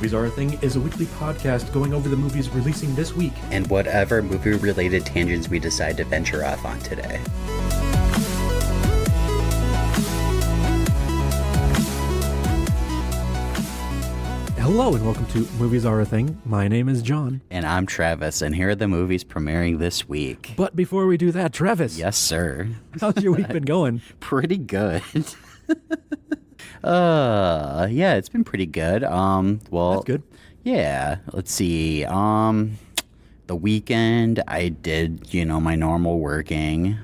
Movies Are a Thing is a weekly podcast going over the movies releasing this week. And whatever movie-related tangents we decide to venture off on today. Hello and welcome to Movies Are a Thing. My name is John. And I'm Travis, and here are the movies premiering this week. But before we do that, Travis. Yes, sir. How's your week been going? Pretty good. Yeah, it's been pretty good. Well, that's good. Yeah, let's see. The weekend I did, my normal working.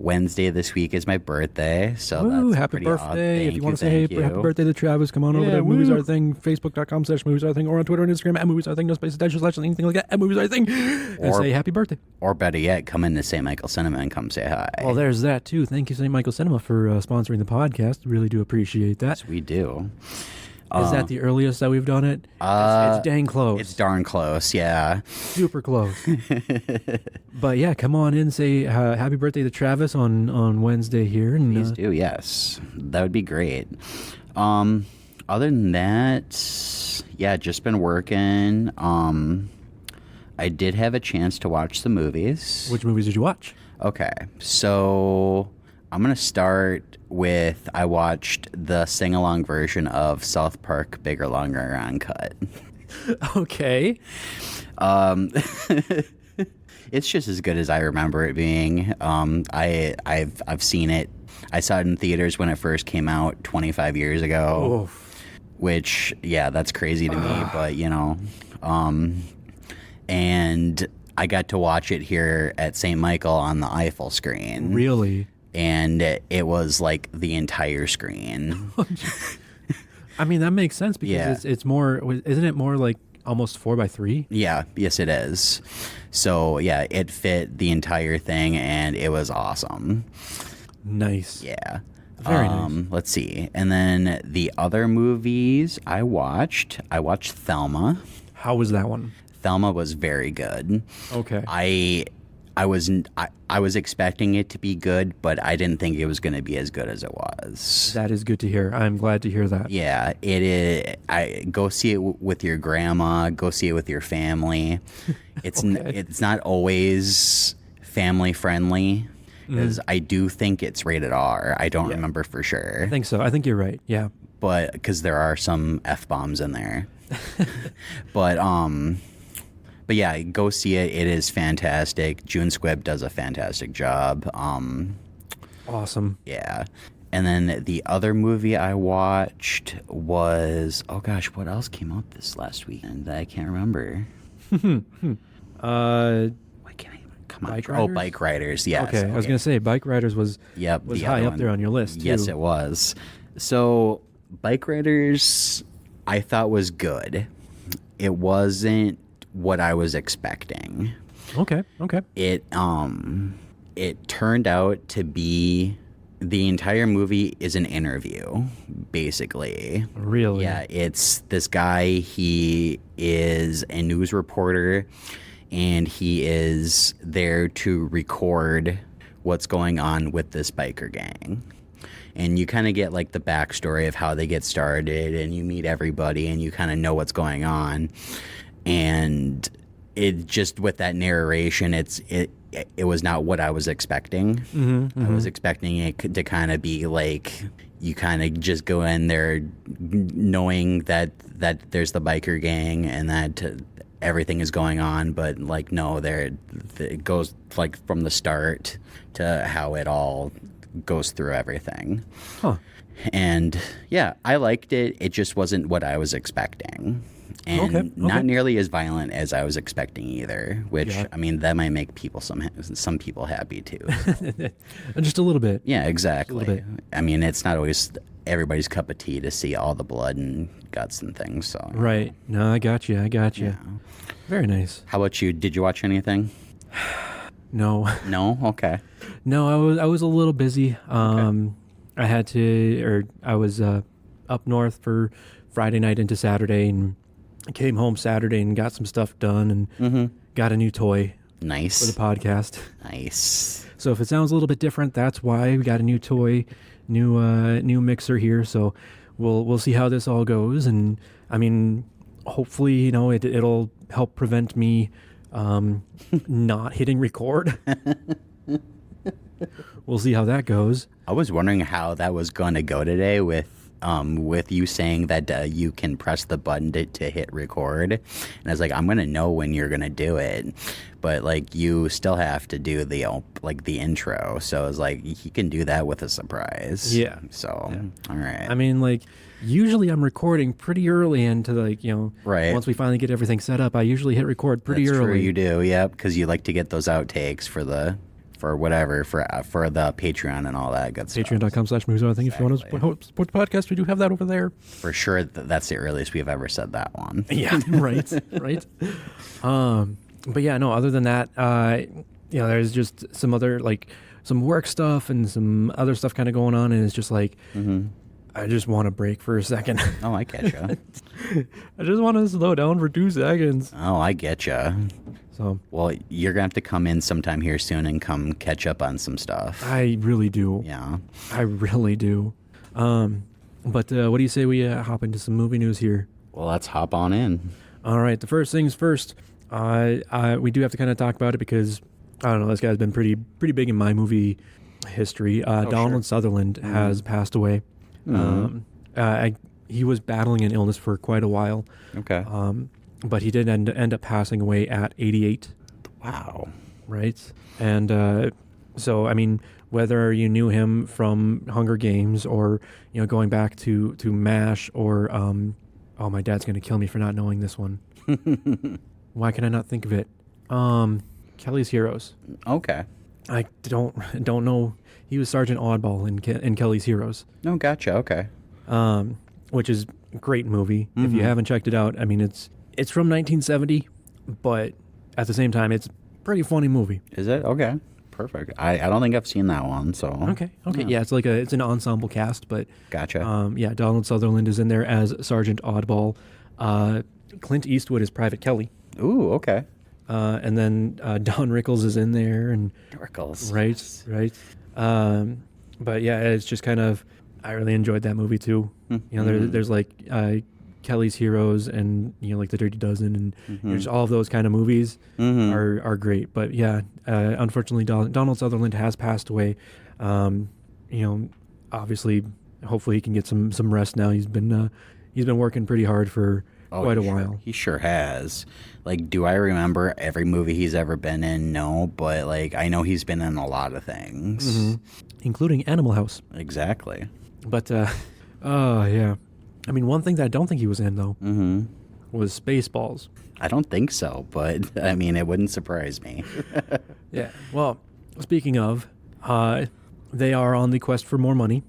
Wednesday this week is my birthday, so Ooh, that's happy pretty birthday. odd. If you want to say happy birthday to Travis, come on over to woo. Movies Are a Thing, Facebook.com/Movies Are a Thing, or on Twitter and Instagram at Movies Are a Thing, no spaces, dashes, anything like that, at Movies Are a Thing, and say happy birthday. Or better yet, come into St. Michael Cinema and come say hi. Well, there's that too. Thank you, St. Michael Cinema, for sponsoring the podcast. Really do appreciate that. Yes, we do. Is that the earliest that we've done it? It's dang close. It's darn close, yeah. Super close. But yeah, come on in, say happy birthday to Travis on Wednesday here. And, Please do, yes. That would be great. Other than that, yeah, just been working. I did have a chance to watch the movies. Which movies did you watch? Okay, so I'm going to start with, I watched the sing-along version of South Park Bigger, Longer, Uncut. Okay. It's just as good as I remember it being. I've seen it. I saw it in theaters when it first came out 25 years ago. Oof. Which, yeah, that's crazy to me, but, and I got to watch it here at St. Michael on the Eiffel screen. Really? And it was like the entire screen. I mean, that makes sense because it's more, isn't it more like almost 4x3? Yeah, yes it is. So yeah, it fit the entire thing and it was awesome. Nice. Yeah. Very nice. Let's see. And then the other movies I watched Thelma. How was that one? Thelma was very good. Okay. I was expecting it to be good, but I didn't think it was going to be as good as it was. That is good to hear. I'm glad to hear that. Yeah, it is. Go see it with your grandma. Go see it with your family. It's it's not always family friendly because I do think it's rated R. I don't remember for sure. I think so. I think you're right. Yeah. But because there are some F-bombs in there. But yeah, go see it. It is fantastic. June Squibb does a fantastic job. Awesome. Yeah. And then the other movie I watched was, oh gosh, what else came out this last weekend that I can't remember? Why can't I? Come on. Bike Riders? Oh, Bike Riders. Yes. Okay. I was going to say Bike Riders was high up there on your list, too. Yes, it was. So Bike Riders I thought was good. It wasn't what I was expecting. Okay. It turned out to be, the entire movie is an interview, basically. Really? Yeah, it's this guy, he is a news reporter, and he is there to record what's going on with this biker gang. And you kind of get like the backstory of how they get started, and you meet everybody, and you kind of know what's going on. And it just, with that narration, it was not what I was expecting. I was expecting it to kind of be like, you kind of just go in there knowing that there's the biker gang and that everything is going on, but like no, it goes like from the start to how it all goes through everything. Huh. And yeah, I liked it. It just wasn't what I was expecting. And not nearly as violent as I was expecting either, which, I mean, that might make some people happy too. So. Just a little bit. Yeah, exactly. Just a little bit. I mean, it's not always everybody's cup of tea to see all the blood and guts and things. So Right. No, I got you. Yeah. Very nice. How about you? Did you watch anything? No. No? Okay. No, I was a little busy. I was up north for Friday night into Saturday, and I came home Saturday and got some stuff done and got a new toy Nice. for the podcast. Nice. So if it sounds a little bit different, that's why we got a new toy, new mixer here. So we'll see how this all goes. And I mean, hopefully, you know, it'll help prevent me not hitting record. We'll see how that goes. I was wondering how that was going to go today with you saying that you can press the button to hit record. And I was like, I'm going to know when you're going to do it. But, like, you still have to do the intro. So I was like, he can do that with a surprise. Yeah. So, all right. I mean, like, usually I'm recording pretty early into, like, you know, right. Once we finally get everything set up, I usually hit record pretty That's early. True, you do, yep, because you like to get those outtakes for the Patreon and all that good stuff. Patreon.com/movies. I think if you want to support the podcast, we do have that over there. For sure, that's the earliest we've ever said that one. Yeah, right, right. But yeah, no. Other than that, you know, there's just some other some work stuff and some other stuff kind of going on, and it's just like I just want to break for a second. Oh, I get you. I just want to slow down for 2 seconds. Oh, I get you. So, well, you're gonna have to come in sometime here soon and come catch up on some stuff. I really do. Yeah, I really do. But what do you say we hop into some movie news here? Well, let's hop on in. All right. The first things first. We do have to kind of talk about it because I don't know. This guy's been pretty big in my movie history. Donald Sutherland has passed away. He was battling an illness for quite a while. Okay. But he did end up passing away at 88. Wow. Right. And so, I mean, whether you knew him from Hunger Games or, you know, going back to MASH or, oh, my dad's going to kill me for not knowing this one. Why can I not think of it? Kelly's Heroes. Okay. I don't know. He was Sergeant Oddball in Kelly's Heroes. Oh, gotcha. Okay. Which is a great movie. If you haven't checked it out, I mean, it's from 1970, but at the same time, it's a pretty funny movie. Is it? Okay. Perfect. I don't think I've seen that one, so. Okay. Yeah, it's an ensemble cast, but. Gotcha. Yeah, Donald Sutherland is in there as Sergeant Oddball. Clint Eastwood is Private Kelly. Ooh, okay. And then Don Rickles is in there, and Rickles. Right. But yeah, it's just kind of, I really enjoyed that movie too. You know, there's like Kelly's Heroes and, you know, like The Dirty Dozen, and there's all of those kind of movies are great. But yeah, unfortunately, Donald Sutherland has passed away. You know, obviously, hopefully he can get some rest now. He's been working pretty hard for quite a while. He sure has. Like, do I remember every movie he's ever been in? No, but like I know he's been in a lot of things, including Animal House. Exactly. But yeah, I mean, one thing that I don't think he was in though was Spaceballs. I don't think so, but I mean, it wouldn't surprise me. Yeah. Well, speaking of, they are on the quest for more money.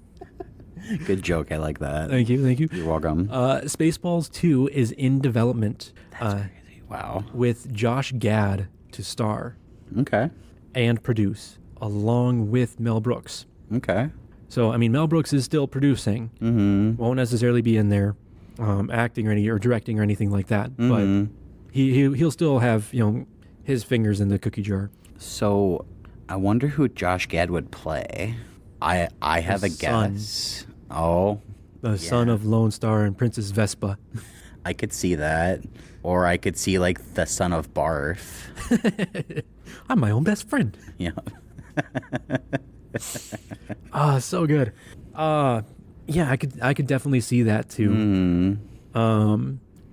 Good joke. I like that. Thank you. You're welcome. Spaceballs 2 is in development. That's crazy. Wow. With Josh Gad to star. Okay. And produce, along with Mel Brooks. Okay. So, I mean, Mel Brooks is still producing. Won't necessarily be in there acting or directing or anything like that. But he'll still have, you know, his fingers in the cookie jar. So, I wonder who Josh Gad would play. I have a guess. Oh. The son of Lone Star and Princess Vespa. I could see that. Or I could see, like, the son of Barf. I'm my own best friend. Yeah. So good. Yeah, I could definitely see that too.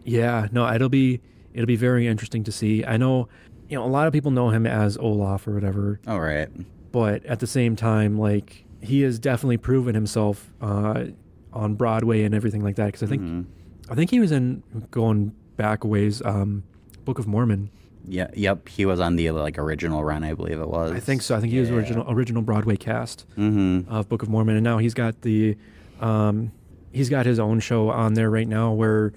Yeah, no, it'll be very interesting to see. I know, you know, a lot of people know him as Olaf or whatever. All right. But at the same time, like, he has definitely proven himself on Broadway and everything like that. Because I think he was in, going back a ways, Book of Mormon. Yeah. Yep. He was on the original run, I believe it was. I think so. I think he was original Broadway cast of Book of Mormon, and now he's got his own show on there right now where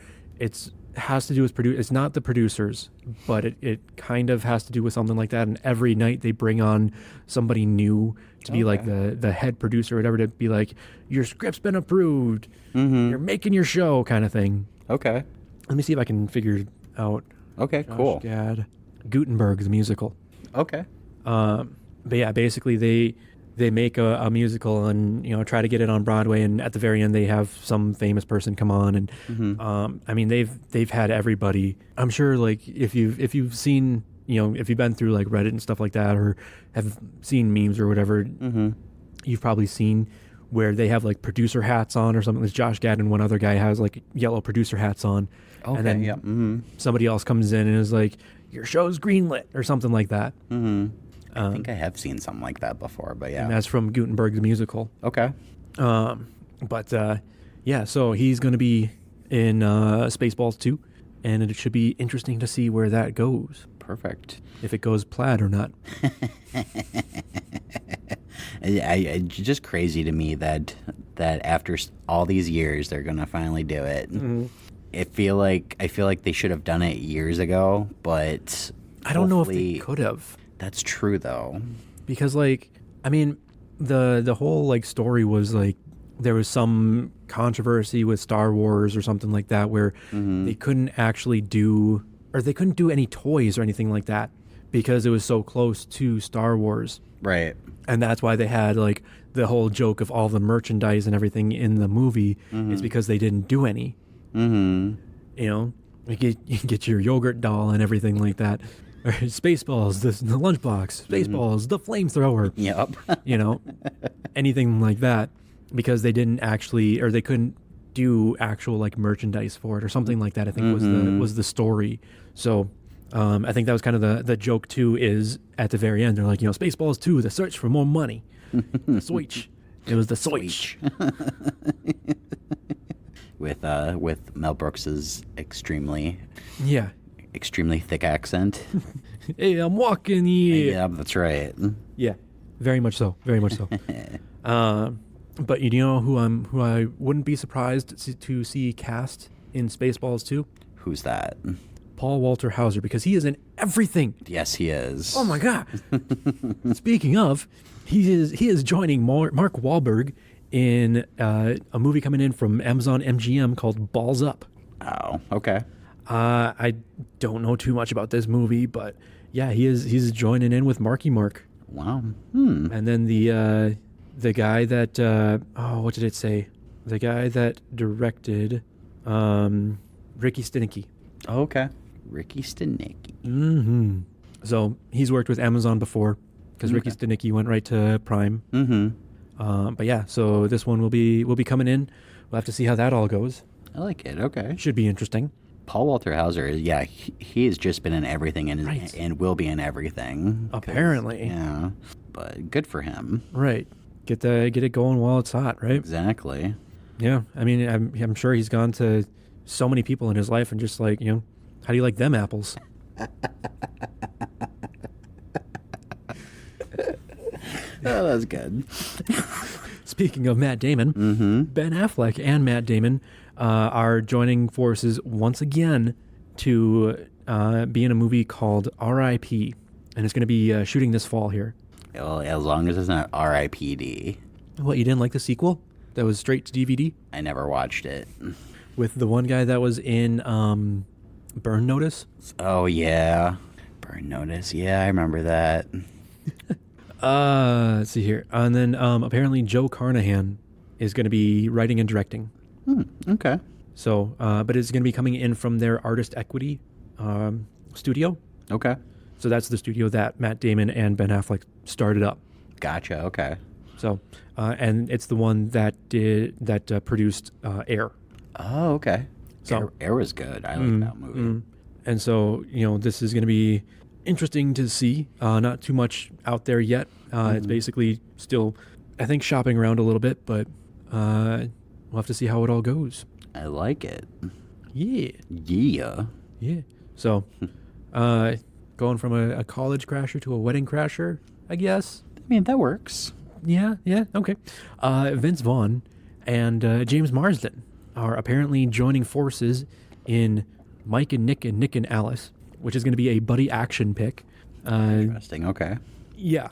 has to do with it's not the producers, but it kind of has to do with something like that. And every night they bring on somebody new to be like the head producer or whatever, to be like, your script's been approved, you're making your show kind of thing. Okay. Let me see if I can figure it out. Okay, Josh cool. Gad. Gutenberg, the musical. Okay. But yeah, basically they they make a musical and try to get it on Broadway, and at the very end they have some famous person come on, and I mean they've had everybody. I'm sure like if you've seen if you've been through like Reddit and stuff like that, or have seen memes or whatever, you've probably seen where they have like producer hats on or something. There's Josh Gad and one other guy has like yellow producer hats on, and then somebody else comes in and is like, your show's greenlit or something like that. I think I have seen something like that before, but yeah. And that's from Gutenberg the musical. Okay. Yeah, so he's going to be in Spaceballs 2, and it should be interesting to see where that goes. Perfect. If it goes plaid or not. It's just crazy to me that after all these years they're going to finally do it. I feel like they should have done it years ago, but I don't know if they could have. That's true, though. Because, like, I mean, the whole, like, story was, like, there was some controversy with Star Wars or something like that where they couldn't actually do, or they couldn't do any toys or anything like that because it was so close to Star Wars. Right. And that's why they had, like, the whole joke of all the merchandise and everything in the movie is because they didn't do any. You get your yogurt doll and everything like that. Or Spaceballs, the lunchbox. Spaceballs, the flamethrower. Yep. Anything like that, because they didn't actually, or they couldn't do actual like merchandise for it or something like that. I think was the story. So I think that was kind of the joke too. Is at the very end they're like, Spaceballs 2, the search for more money. The switch. It was the switch. With Mel Brooks's extremely thick accent. Hey, I'm walking here. Yeah, that's right. Yeah, very much so. Very much so. But you know who I wouldn't be surprised to see cast in Spaceballs 2? Who's that? Paul Walter Hauser, because he is in everything. Yes, he is. Oh my God. Speaking of, he is joining Mark Wahlberg in a movie coming in from Amazon MGM called Balls Up. Oh, okay. I don't know too much about this movie, but yeah, he's joining in with Marky Mark. Wow. And then the guy that what did it say? The guy that directed Ricky Stenicki. Oh, okay. Ricky Stenicki. So he's worked with Amazon before because Ricky Stenicki went right to Prime. But yeah, so this one will be coming in. We'll have to see how that all goes. I like it. Okay. Should be interesting. Paul Walter Hauser, yeah, he has just been in everything and will be in everything. Apparently. Yeah, but good for him. Right. Get it going while it's hot, right? Exactly. Yeah. I mean, I'm sure he's gone to so many people in his life and just like, how do you like them apples? Oh, that's good. Speaking of Matt Damon, Ben Affleck and Matt Damon are joining forces once again to be in a movie called R.I.P. And it's going to be shooting this fall here. Well, as long as it's not R.I.P.D. What, you didn't like the sequel that was straight to DVD? I never watched it. With the one guy that was in Burn Notice? Oh, yeah. Burn Notice. Yeah, I remember that. Let's see here. And then apparently Joe Carnahan is going to be writing and directing. Okay. So, but it's going to be coming in from their Artist Equity studio. Okay. So that's the studio that Matt Damon and Ben Affleck started up. Gotcha. Okay. So, and it's the one that produced Air. Oh, okay. So Air was good. I like that movie. And so, this is going to be interesting to see. Not too much out there yet. It's basically still, I think, shopping around a little bit, but we'll have to see how it all goes. I like it. Yeah. Yeah. Yeah. So, going from a college crasher to a wedding crasher, I guess. I mean, that works. Yeah. Okay. Vince Vaughn and James Marsden are apparently joining forces in Mike and Nick and Alice, which is going to be a buddy action pick. Interesting. Okay. Yeah.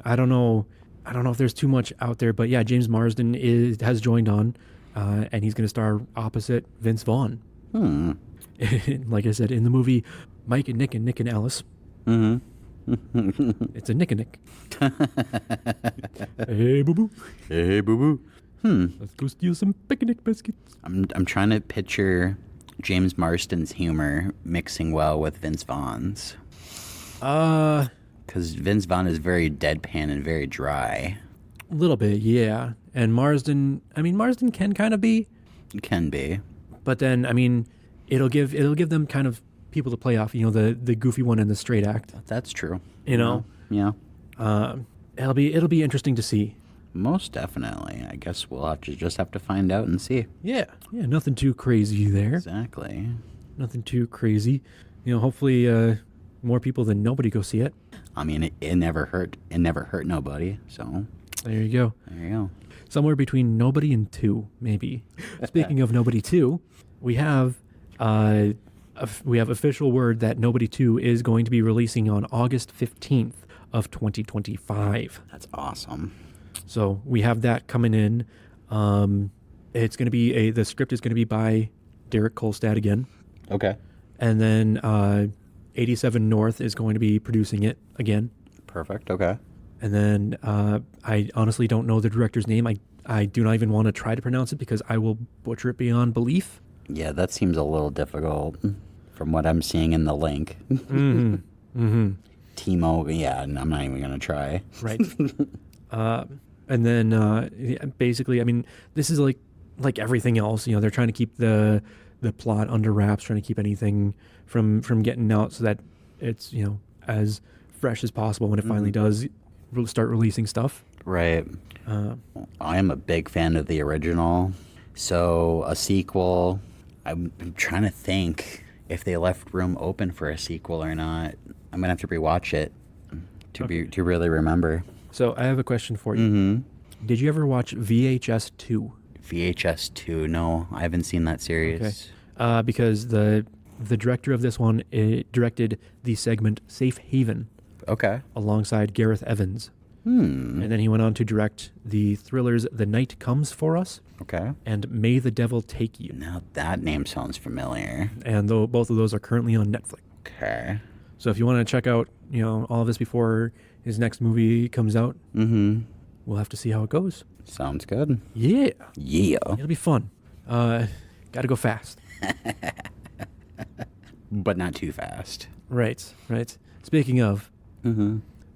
I don't know if there's too much out there, but yeah, James Marsden has joined on, and he's going to star opposite Vince Vaughn. Like I said, in the movie Mike and Nick and Alice. It's a nick-a-nick. Hey, boo-boo. Hey, boo-boo. Let's go steal some picnic biscuits. I'm trying to picture James Marsden's humor mixing well with Vince Vaughn's. Because Vince Vaughn is very deadpan and very dry. A little bit, yeah. And Marsden can kind of be. It can be. But then, I mean, it'll give them kind of people to play off. You know, the goofy one and the straight act. That's true. You know? Yeah. It'll be interesting to see. Most definitely. I guess we'll just have to find out and see. Yeah. Yeah, nothing too crazy there. Exactly. Nothing too crazy. You know, hopefully more people than nobody go see it. I mean, it never hurt. It never hurt nobody. So there you go. There you go. Somewhere between nobody and 2, maybe. Speaking of nobody 2, we have official word that Nobody 2 is going to be releasing on August 15th of 2025. That's awesome. So we have that coming in. It's going to be the script is going to be by Derek Kolstad again. Okay. And then 87 North is going to be producing it again. Perfect. Okay. And then I honestly don't know the director's name. I do not even want to try to pronounce it because I will butcher it beyond belief. Yeah, that seems a little difficult from what I'm seeing in the link. Mm-hmm. Mm-hmm. Timo, yeah, I'm not even going to try. Right. And then basically, I mean, this is like everything else. You know, they're trying to keep the plot under wraps, trying to keep anything from getting out so that it's, you know, as fresh as possible when it finally does start releasing stuff. Right. I am a big fan of the original. So a sequel, I'm trying to think if they left room open for a sequel or not. I'm going to have to rewatch it to really remember. So I have a question for you. Mm-hmm. Did you ever watch VHS 2? VHS 2? No, I haven't seen that series. Okay. Because the director of this one directed the segment Safe Haven. Okay. Alongside Gareth Evans. And then he went on to direct the thrillers The Night Comes For Us. Okay. And May the Devil Take You. Now that name sounds familiar. And both of those are currently on Netflix. Okay. So if you want to check out, you know, all of this before his next movie comes out, we'll have to see how it goes. Sounds good. Yeah. Yeah. It'll be fun. Gotta go fast. But not too fast. Right. Speaking of,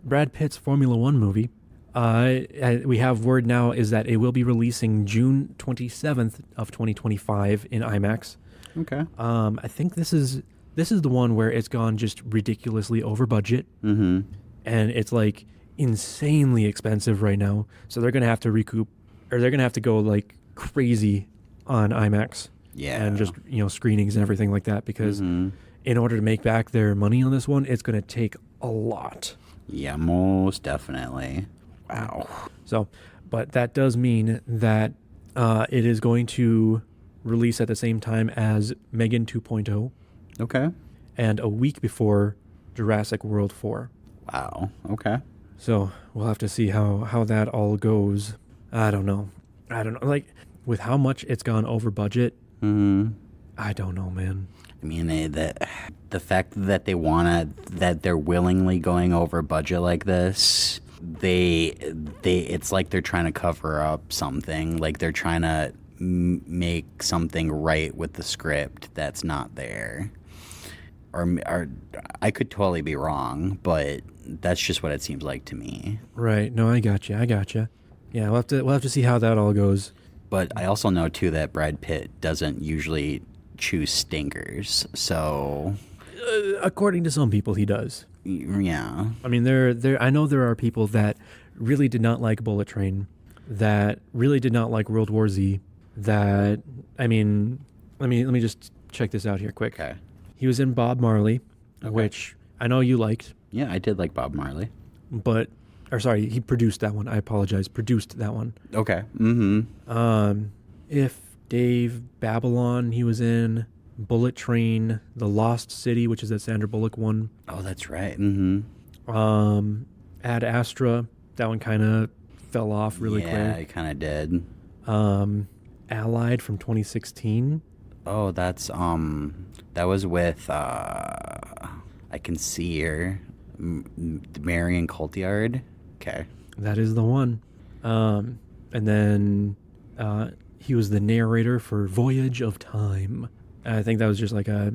Brad Pitt's Formula One movie, we have word now is that it will be releasing June 27th of 2025 in IMAX. Okay. I think this is the one where it's gone just ridiculously over budget. And it's like insanely expensive right now. So they're going to have to recoup, or they're going to have to go like crazy on IMAX. Yeah. And just, you know, screenings and everything like that, because in order to make back their money on this one, it's going to take a lot. Yeah, most definitely. Wow. So, but that does mean that it is going to release at the same time as Megan 2.0. Okay. And a week before Jurassic World 4. Wow. Okay. So we'll have to see how that all goes. I don't know. Like, with how much it's gone over budget, I don't know, man. I mean, the fact that they're willingly going over budget like this, it's like they're trying to cover up something. Like they're trying to make something right with the script that's not there. Or I could totally be wrong, but that's just what it seems like to me. Right. No, I got you. Yeah, we'll have to see how that all goes. But I also know too that Brad Pitt doesn't usually choose stinkers. So, according to some people, he does. Yeah. I mean, I know there are people that really did not like Bullet Train, that really did not like World War Z. That, I mean, let me just check this out here quick. Okay. He was in Bob Marley, which I know you liked. Yeah, I did like Bob Marley. He produced that one. I apologize. Produced that one. Okay. If Dave, Babylon, he was in Bullet Train, The Lost City, which is that Sandra Bullock one. Oh, that's right. Ad Astra, that one kind of fell off really quick. Yeah, it kind of did. Allied from 2016. Oh, that was with I can see her, Marion Cotillard. Okay. That is the one. And then he was the narrator for Voyage of Time. I think that was just like a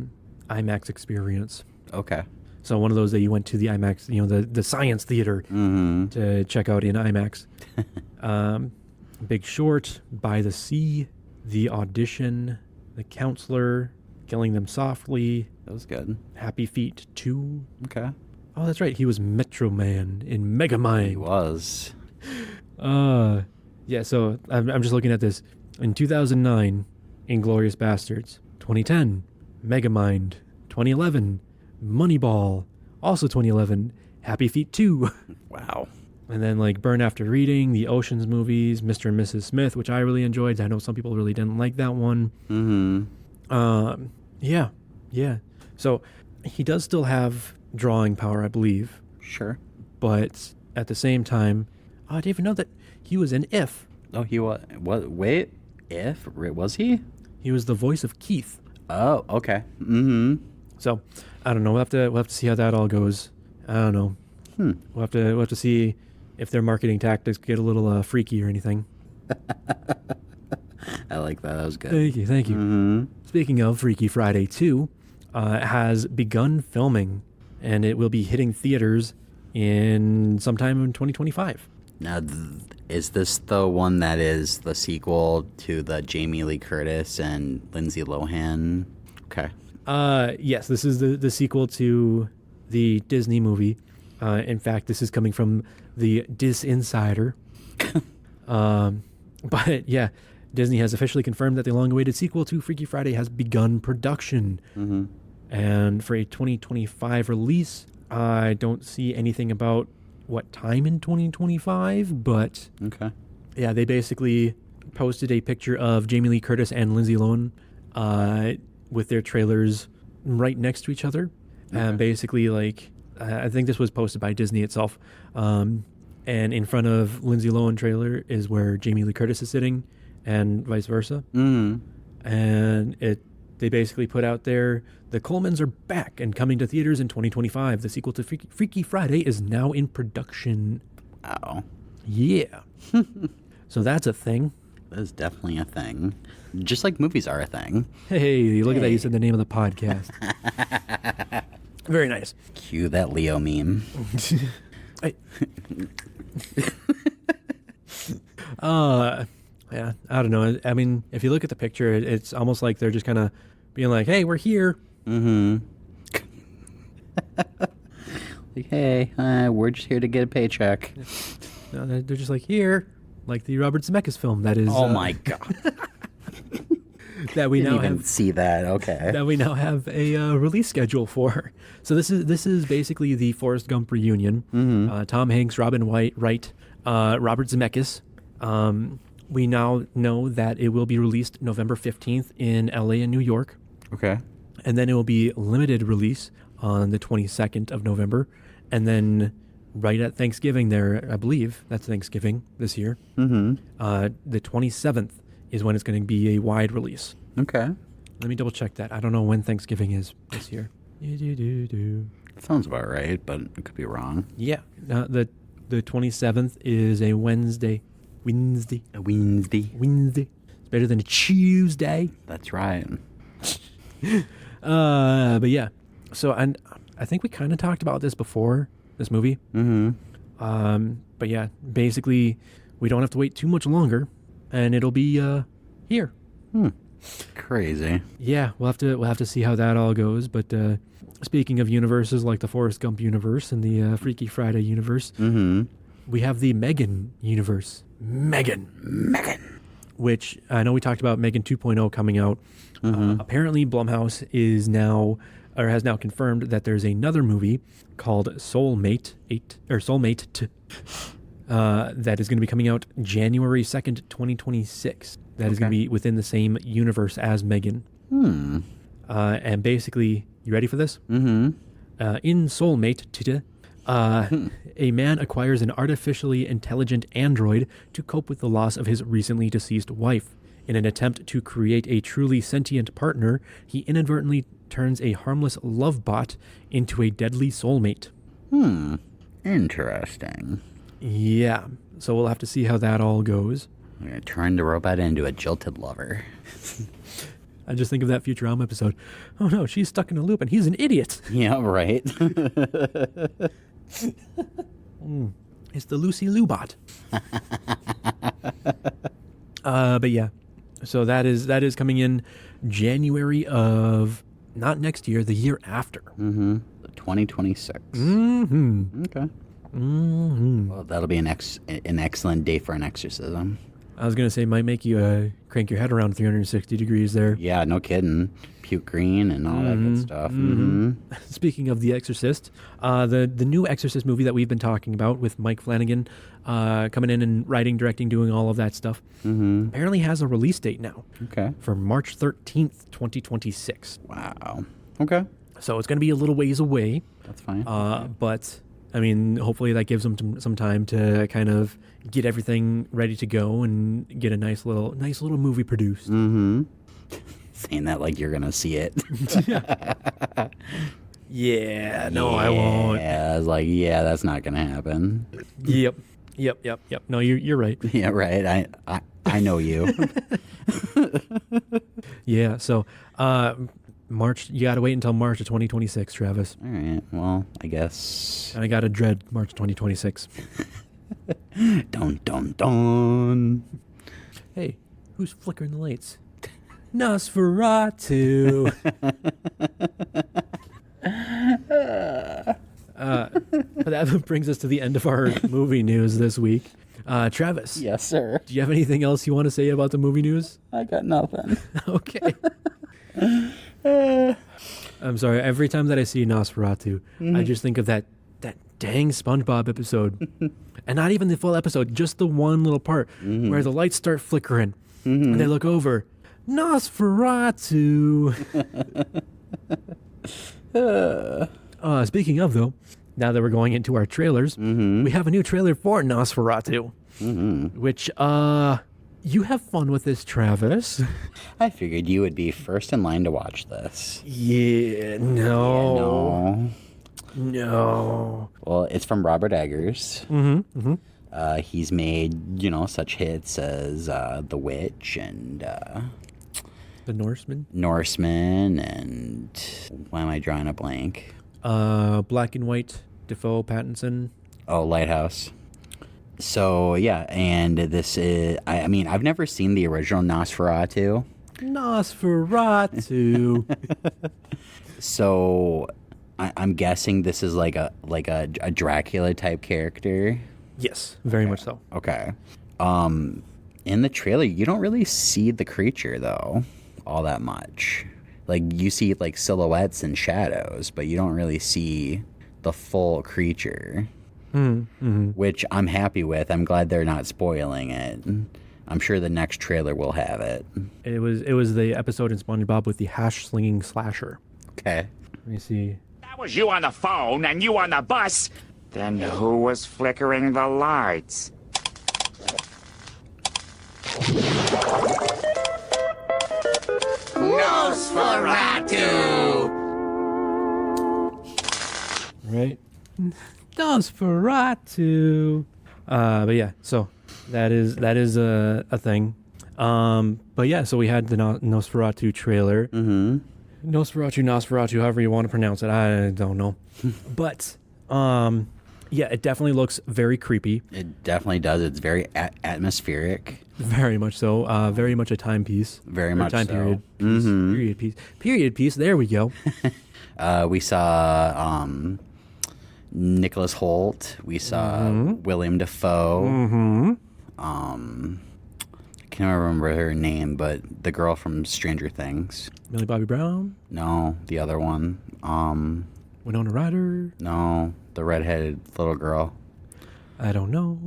IMAX experience. Okay. So one of those that you went to the IMAX, the science theater to check out in IMAX. Big Short, By the Sea, The Audition, The Counselor, Killing Them Softly. That was good. Happy Feet 2. Okay. Oh, that's right. He was Metro Man in Megamind. He was. Yeah, so I'm just looking at this. In 2009, Inglourious Bastards. 2010, Megamind. 2011, Moneyball. Also 2011, Happy Feet 2. Wow. And then like Burn After Reading, the Ocean's movies, Mr. and Mrs. Smith, which I really enjoyed. I know some people really didn't like that one. Yeah. So he does still have drawing power, I believe. Sure. But at the same time, I didn't even know that he was in If. Oh, he was. What? Wait. If? Was he? He was the voice of Keith. Oh, okay. So I don't know. We'll have to see how that all goes. I don't know. We'll have to see if their marketing tactics get a little freaky or anything. I like that. That was good. Thank you. Speaking of, Freaky Friday 2 has begun filming, and it will be hitting theaters in sometime in 2025. Now, is this the one that is the sequel to the Jamie Lee Curtis and Lindsay Lohan? Okay. Yes, this is the sequel to the Disney movie. In fact, this is coming from the Dis Insider. But yeah, Disney has officially confirmed that the long-awaited sequel to Freaky Friday has begun production. And for a 2025 release, I don't see anything about what time in 2025, but Okay. yeah, they basically posted a picture of Jamie Lee Curtis and Lindsay Lohan with their trailers right next to each other. And basically, like, I think this was posted by Disney itself. And in front of Lindsay Lohan trailer is where Jamie Lee Curtis is sitting, and vice versa. And they basically put out there, the Colemans are back and coming to theaters in 2025. The sequel to Freaky Friday is now in production. Wow. Yeah. So that's a thing. That is definitely a thing. Just like movies are a thing. Hey, look at that. You said the name of the podcast. Very nice. Cue that Leo meme. Yeah, I don't know. I mean, if you look at the picture, it's almost like they're just kind of being like, hey, we're here. Like, hey, we're just here to get a paycheck. No, they're just like, here. Like the Robert Zemeckis film that is... Oh, my God. that we Didn't now even have... see that. Okay. That we now have a release schedule for. So this is basically the Forrest Gump reunion. Tom Hanks, Robin Wright, Robert Zemeckis. We now know that it will be released November 15th in LA and New York. Okay. And then it will be limited release on the 22nd of November. And then right at Thanksgiving there, I believe, that's Thanksgiving this year. The 27th is when it's going to be a wide release. Okay. Let me double check that. I don't know when Thanksgiving is this year. Sounds about right, but it could be wrong. Yeah. The 27th is a Wednesday. A Wednesday. It's better than a Tuesday. That's right. But yeah. So I think we kind of talked about this before, this movie. But yeah, basically we don't have to wait too much longer and it'll be here. Crazy. Yeah, we'll have to see how that all goes. But speaking of universes like the Forrest Gump universe and the Freaky Friday universe, we have the Megan universe. Megan. Which I know we talked about Megan 2.0 coming out. Apparently, Blumhouse has now confirmed that there's another movie called Soulmate that is going to be coming out January 2nd, 2026. That is going to be within the same universe as Megan. And basically, you ready for this? In Soulmate, a man acquires an artificially intelligent android to cope with the loss of his recently deceased wife. In an attempt to create a truly sentient partner, he inadvertently turns a harmless love bot into a deadly soulmate. Interesting. Yeah. So we'll have to see how that all goes. We're going to turn the robot into a jilted lover. I just think of that Futurama episode. Oh no, she's stuck in a loop and he's an idiot. Yeah, right. It's the Lucy Lubot. But yeah, so that is coming in January of not next year, the year after. 2026. Okay. Well, that'll be an excellent day for an exorcism. I was gonna say might make you crank your head around 360 degrees there. Yeah, no kidding. Puke green and all that good stuff. Speaking of The Exorcist, the new Exorcist movie that we've been talking about with Mike Flanagan coming in and writing, directing, doing all of that stuff, apparently has a release date now. Okay. For March 13th, 2026. Wow. Okay. So it's going to be a little ways away. That's fine. But, I mean, hopefully that gives them some time to kind of get everything ready to go and get a nice little movie produced. Saying that like you're gonna see it. Yeah, no, I won't. Yeah, I was like, yeah, that's not gonna happen. Yep. No, you're right. Yeah, right. I know you. Yeah, so March, you gotta wait until March of 2026, Travis. All right. Well, I guess. And I gotta dread March 2026. Dun. Hey, who's flickering the lights? Nosferatu. But that brings us to the end of our movie news this week. Travis. Yes, sir. Do you have anything else you want to say about the movie news? I got nothing. Okay. I'm sorry. Every time that I see Nosferatu, I just think of that dang SpongeBob episode. And not even the full episode, just the one little part where the lights start flickering and they look over. Nosferatu. Speaking of, though, now that we're going into our trailers, we have a new trailer for Nosferatu, which, you have fun with this, Travis. I figured you would be first in line to watch this. Yeah, no. Well, it's from Robert Eggers. He's made, such hits as The Witch and... The Norseman, and why am I drawing a blank? Black and White, Defoe, Pattinson. Oh, Lighthouse. So, yeah, and this is, I mean, I've never seen the original Nosferatu. So, I'm guessing this is like a Dracula type character. Yes, very much so. Okay. In the trailer, you don't really see the creature, though, all that much. Like, you see, like, silhouettes and shadows, but you don't really see the full creature, which I'm happy with. I'm glad they're not spoiling it. I'm sure the next trailer will have it. It was the episode in SpongeBob with the hash-slinging slasher. Okay. Let me see. That was you on the phone and you on the bus. Then who was flickering the lights? Nosferatu! Right? Nosferatu. But yeah, so that is a thing. But yeah, so we had the Nosferatu trailer. Nosferatu, however you want to pronounce it. I don't know. But yeah, it definitely looks very creepy. It definitely does. It's very atmospheric. Very much so. Very much a timepiece. Very much time so. period. Period piece. Period piece. There we go. We saw Nicholas Hoult. We saw William Dafoe. I can't remember her name, but the girl from Stranger Things. Millie Bobby Brown. No, the other one. Winona Ryder. No, the redheaded little girl. I don't know.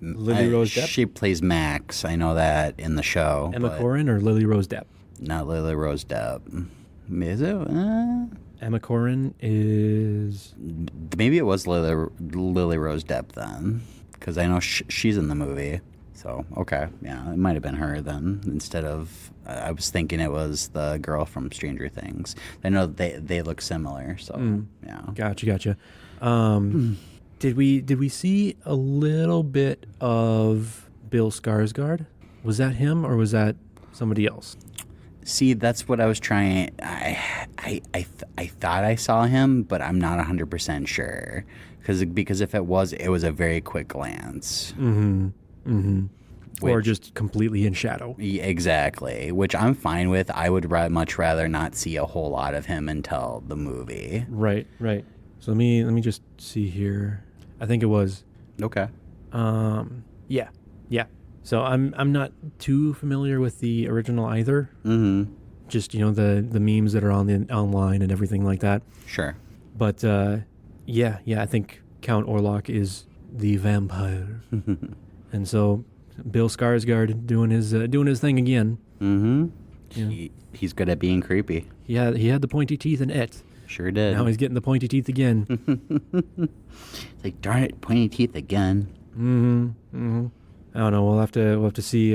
Lily Rose Depp. She plays Max. I know that in the show. Emma Corrin or Lily Rose Depp? Not Lily Rose Depp. Is it? Emma Corrin is... Maybe it was Lily Rose Depp then, because I know she's in the movie. So, okay. Yeah, it might have been her then instead of... I was thinking it was the girl from Stranger Things. I know they look similar, so, yeah. Gotcha. Did we see a little bit of Bill Skarsgård? Was that him or was that somebody else? See, that's what I was trying... I thought I saw him, but I'm not 100% sure. Because if it was a very quick glance. Or just completely in shadow. Exactly, which I'm fine with. I would much rather not see a whole lot of him until the movie. Right. So let me just see here. I think it was. Okay. Yeah. So I'm not too familiar with the original either. Mm-hmm. Just the memes that are online and everything like that. Sure. But yeah, I think Count Orlok is the vampire, and so Bill Skarsgård doing his thing again. Mm-hmm. Yeah. He's good at being creepy. Yeah, he had the pointy teeth in It. Sure did. Now he's getting the pointy teeth again. It's like, darn it, pointy teeth again. Mm-hmm. I don't know. We'll have to see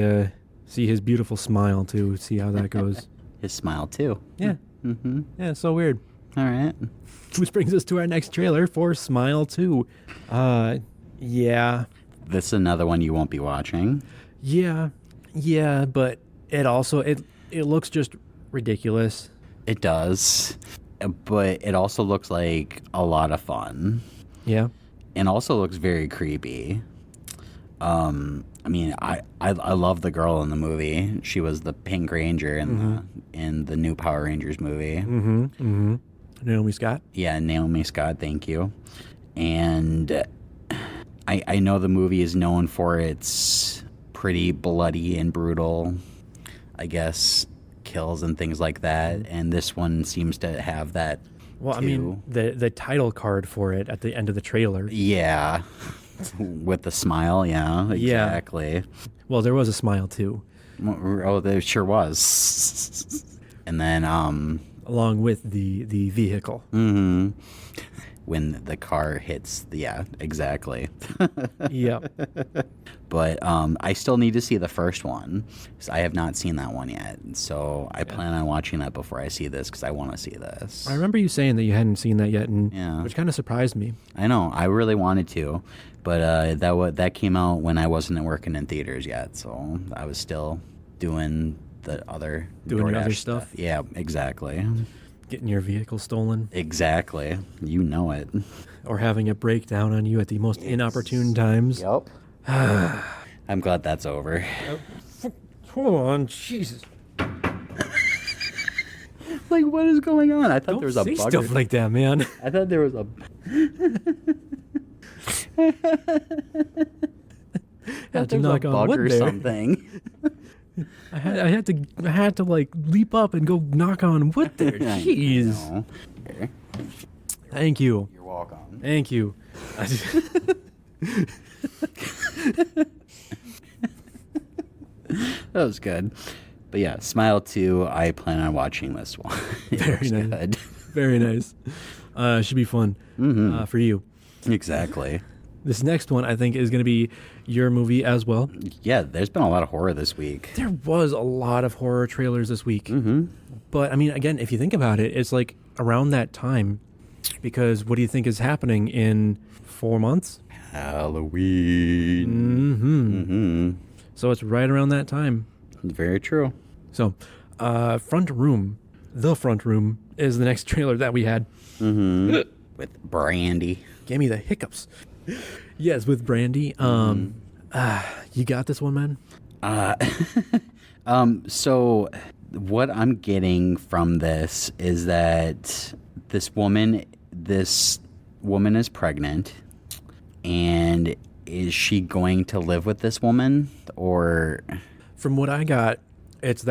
his beautiful smile too. See how that goes. His smile too. Yeah. Mm-hmm. Yeah. It's so weird. All right. Which brings us to our next trailer for Smile 2. Yeah. This is another one you won't be watching. Yeah, but it also it looks just ridiculous. It does, but it also looks like a lot of fun. Yeah. And also looks very creepy. I mean, I love the girl in the movie. She was the Pink Ranger in the new Power Rangers movie. Mm-hmm. Naomi Scott? Yeah, Naomi Scott, thank you. And I know the movie is known for its pretty bloody and brutal, I guess, kills and things like that. And this one seems to have that. Well, too. I mean, the title card for it at the end of the trailer. Yeah. With the smile, yeah, exactly. Yeah. Well, there was a smile too. Oh, there sure was. And then along with the vehicle. Mm-hmm. When the car hits, yeah, exactly. Yeah. But I still need to see the first one. 'Cause I have not seen that one yet. So I plan on watching that before I see this because I want to see this. I remember you saying that you hadn't seen that yet, Yeah. which kind of surprised me. I know. I really wanted to. But that came out when I wasn't working in theaters yet. So I was still doing the other Doing your DoorDash other stuff? Yeah, exactly. Getting your vehicle stolen. Exactly. You know it. Or having it break down on you at the most inopportune times. Yep. I'm glad that's over. Hold on, Jesus. Like, what is going on? I thought Don't there was a say bug. stuff like that, man. I thought there was a... Had to knock on bug wood or there. something. I had to like leap up and go knock on wood there. Jeez. No. Okay. Thank you. You're welcome. Thank you. That was good. But yeah, Smile 2, I plan on watching this one. Very nice. Good. Very nice. Should be fun for you. Exactly. This next one, I think, is going to be your movie as well. Yeah, there's been a lot of horror this week. There was a lot of horror trailers this week. Mm-hmm. But, I mean, again, if you think about it, it's like around that time. Because what do you think is happening in 4 months? Halloween. Mm-hmm. Mm-hmm. So it's right around that time. Very true. So, Front Room. The Front Room is the next trailer that we had. Mm-hmm. With Brandy. Gave me the hiccups. Yes, with Brandy. You got this one, man? So what I'm getting from this is that this woman is pregnant, and is she going to live with this woman, or? From what I got, it's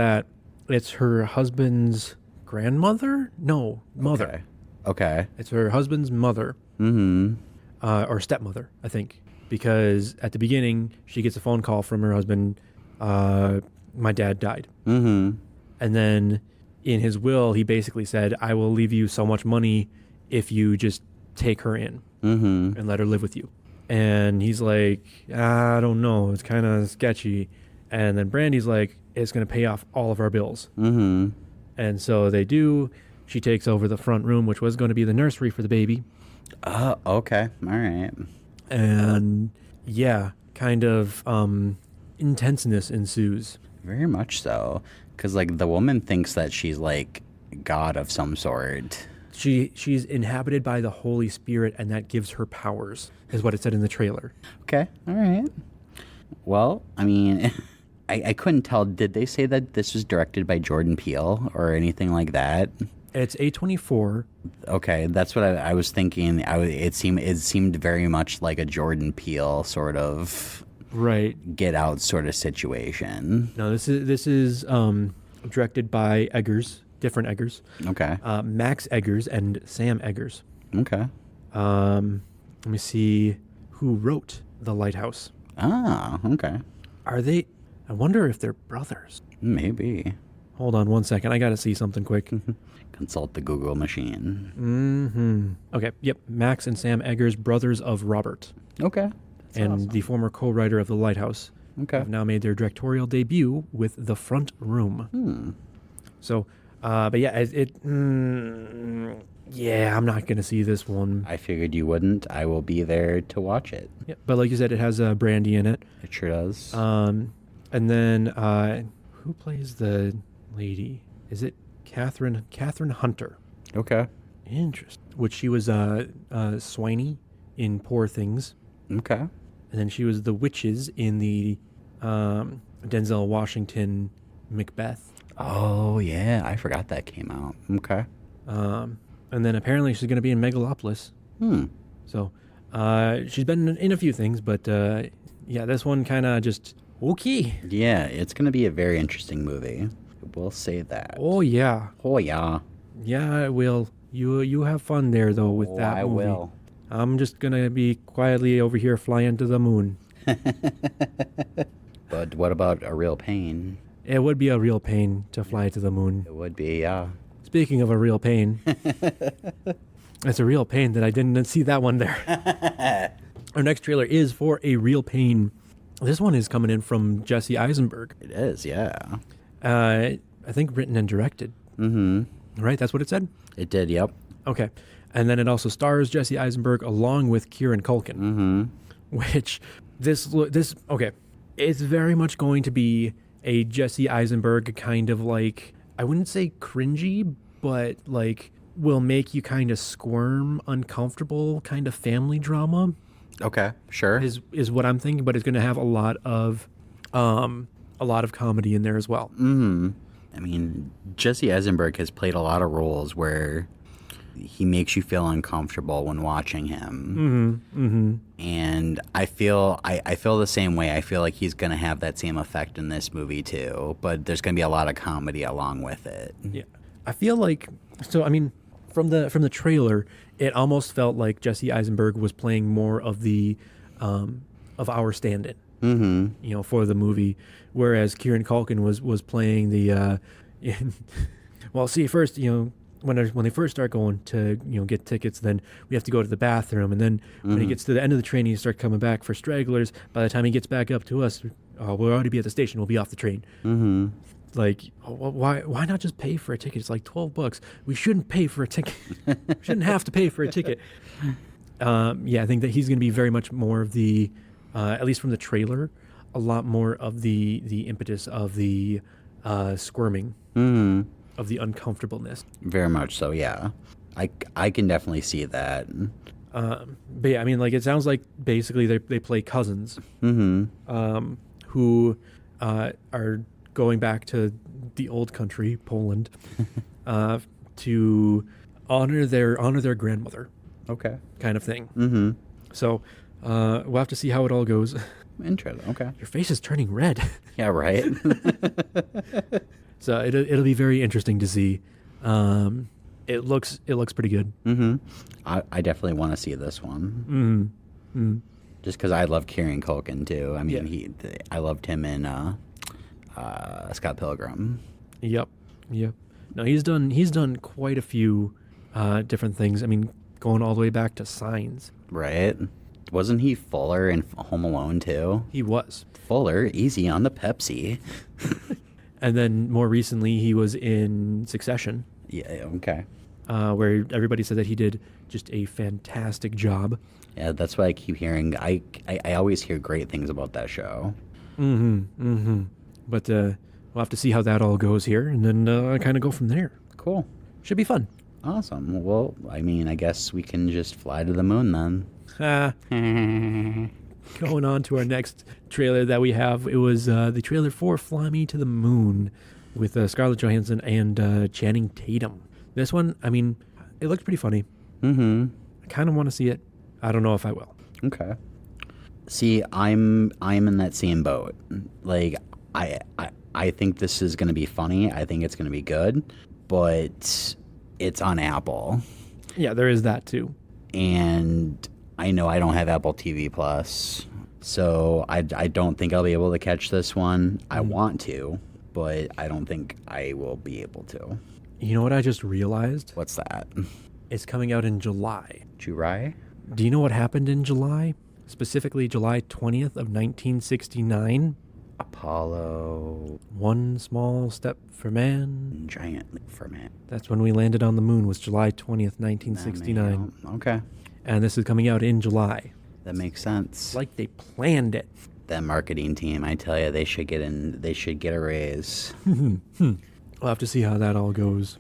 her husband's grandmother? No, mother. Okay. It's her husband's mother. Mm-hmm. Or stepmother, I think. Because at the beginning, she gets a phone call from her husband, my dad died. Mm-hmm. And then in his will, he basically said, I will leave you so much money if you just take her in and let her live with you. And he's like, I don't know, it's kind of sketchy. And then Brandy's like, it's going to pay off all of our bills. Mm-hmm. And so they do. She takes over the front room, which was going to be the nursery for the baby. Okay. All right. And yeah, kind of intenseness ensues. Very much so. Because, like, the woman thinks that she's, like, God of some sort. She's inhabited by the Holy Spirit, and that gives her powers, is what it said in the trailer. Okay. All right. Well, I mean, I couldn't tell. Did they say that this was directed by Jordan Peele or anything like that? It's A24. Okay, that's what I was thinking. It seemed very much like a Jordan Peele sort of Get Out sort of situation. No, this is directed by Eggers, different Eggers. Okay. Max Eggers and Sam Eggers. Okay. Let me see who wrote The Lighthouse. Ah, okay. Are they? I wonder if they're brothers. Maybe. Hold on one second. I got to see something quick. Consult the Google machine. Mm-hmm. Okay. Yep. Max and Sam Eggers, brothers of Robert. Okay. That's awesome. The former co-writer of The Lighthouse. Okay. Have now made their directorial debut with The Front Room. So, but yeah, yeah, I'm not going to see this one. I figured you wouldn't. I will be there to watch it. Yeah, but like you said, it has Brandy in it. It sure does. And then who plays the lady? Is it Catherine Hunter? Okay. Interesting. Which she was Swiney in Poor Things. Okay. And then she was the witches in the Denzel Washington Macbeth. Oh, yeah. I forgot that came out. Okay. And then apparently she's going to be in Megalopolis. So she's been in a few things, but yeah, this one kind of just okay. Yeah, it's going to be a very interesting movie. We'll say that. Oh, yeah. Oh, yeah. Yeah, I will. You have fun there, though, with that I movie. will. I'm just going to be quietly over here flying to the moon. But what about a real pain? It would be a real pain to fly to the moon. It would be, yeah. Speaking of a real pain, it's a real pain that I didn't see that one there. Our next trailer is for a real pain. This one is coming in from Jesse Eisenberg. It is, yeah. I think written and directed. Mm-hmm. Right? That's what it said? It did, yep. Okay. And then it also stars Jesse Eisenberg along with Kieran Culkin. Mm-hmm. Which, this, okay, it's very much going to be a Jesse Eisenberg kind of like, I wouldn't say cringy, but like will make you kind of squirm, uncomfortable kind of family drama. Okay, sure. Is what I'm thinking, but it's going to have a lot of comedy in there as well. Mm-hmm. I mean, Jesse Eisenberg has played a lot of roles where he makes you feel uncomfortable when watching him. Mm-hmm. Mm-hmm. And I feel the same way. I feel like he's going to have that same effect in this movie too, but there's going to be a lot of comedy along with it. Yeah. I feel like, so I mean, from the trailer, it almost felt like Jesse Eisenberg was playing more of the of our stand-in. Mm-hmm. For the movie, whereas Kieran Culkin was playing the well, see, first, when they first start going to get tickets, then we have to go to the bathroom, and then when he gets to the end of the train, he starts coming back for stragglers. By the time he gets back up to us, we'll already be at the station. We'll be off the train. Mm-hmm. Like, why not just pay for a ticket? It's like $12. We shouldn't pay for a ticket. We shouldn't have to pay for a ticket. Yeah, I think that he's going to be very much more of the, at least from the trailer, a lot more of the impetus of the squirming. Mm-hmm. Of the uncomfortableness. Very much so, yeah. I can definitely see that. But yeah, I mean, like, it sounds like basically they play cousins. Mm-hmm. Who are going back to the old country, Poland, to honor their grandmother. Okay. Kind of thing. Mm-hmm. So we'll have to see how it all goes. Interesting. Okay. Your face is turning red. Yeah, right. So it'll be very interesting to see. It looks pretty good. Mm-hmm. I definitely want to see this one. Mm-hmm. Mm-hmm. Just because I love Kieran Culkin too. I mean, Yeah. I loved him in Scott Pilgrim. Yep. No, he's done quite a few different things. I mean, going all the way back to Signs. Right. Wasn't he Fuller in Home Alone too? He was. Fuller, easy on the Pepsi. And then more recently, he was in Succession. Yeah, okay. Where everybody said that he did just a fantastic job. Yeah, that's what I keep hearing. I always hear great things about that show. But we'll have to see how that all goes here, and then kind of go from there. Cool. Should be fun. Awesome. Well, I mean, I guess we can just fly to the moon then. Going on to our next trailer that we have. It was the trailer for Fly Me to the Moon with Scarlett Johansson and Channing Tatum. This one, I mean, it looks pretty funny. I kind of want to see it. I don't know if I will. Okay. See, I'm in that same boat. Like, I think this is going to be funny. I think it's going to be good, but it's on Apple. Yeah, there is that too. And I know I don't have Apple TV Plus, so I don't think I'll be able to catch this one. I want to, but I don't think I will be able to. You know what I just realized? What's that? It's coming out in July. July? Do you know what happened in July? Specifically July 20th of 1969? Apollo. One small step for man. Giant leap for man. That's when we landed on the moon, was July 20th, 1969. Okay. And this is coming out in July. That makes sense. It's like they planned it. That marketing team, I tell you, they should get a raise. We'll have to see how that all goes.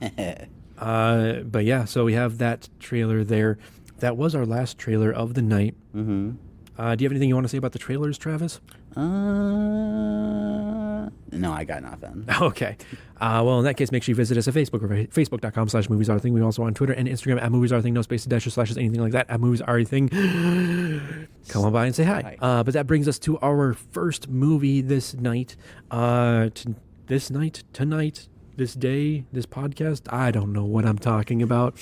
But yeah, so we have that trailer there. That was our last trailer of the night. Do you have anything you want to say about the trailers, Travis? No, I got nothing. Okay. Well, in that case, make sure you visit us at Facebook or facebook.com/moviesarethathing. We're also on Twitter and Instagram at moviesarethathing. No spaces, dashes, slashes, anything like that at moviesarethathing. Come on by and say hi. But that brings us to our first movie this night. Tonight, this day, this podcast. I don't know what I'm talking about.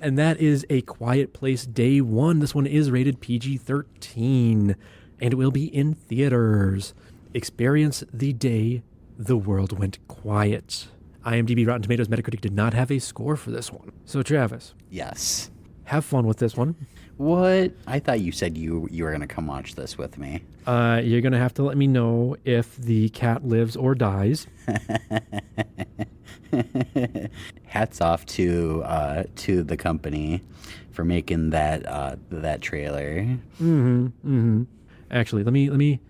And that is A Quiet Place Day 1. This one is rated PG-13 and it will be in theaters. Experience the day the world went quiet. IMDb, Rotten Tomatoes, Metacritic did not have a score for this one. So Travis. Yes. Have fun with this one. What? I thought you said you were going to come watch this with me. You're going to have to let me know if the cat lives or dies. Hats off to the company for making that trailer. Actually, let me